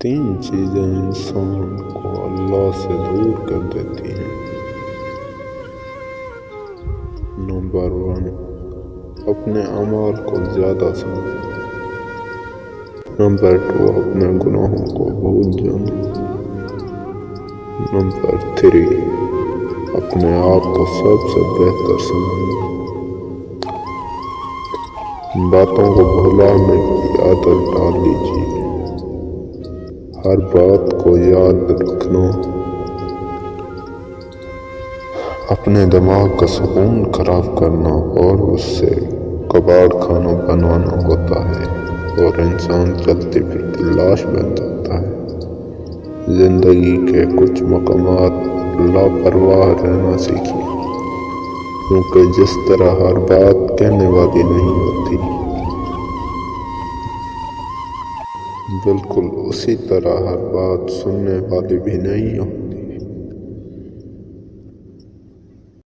تین چیزیں انسان کو اللہ سے دور کر دیتی ہیں۔ نمبر 1، اپنے اعمال کو زیادہ سمجھنا۔ نمبر 2، اپنے گناہوں کو بھول جانا۔ نمبر 3، اپنے آپ کو سب سے بہتر سمجھنا۔ باتوں کو بھلانے کی عادت ڈال لیجیے۔ ہر بات کو یاد رکھنا اپنے دماغ کا سکون خراب کرنا اور اس سے کباڑ خانہ بنوانا ہوتا ہے اور انسان چلتی پھرتی لاش بن جاتا ہے۔ زندگی کے کچھ مقامات پر لاپرواہ رہنا سیکھیے، کیونکہ جس طرح ہر بات کہنے والی نہیں ہوتی، بالکل اسی طرح ہر بات سننے والی بھی نہیں ہوتی۔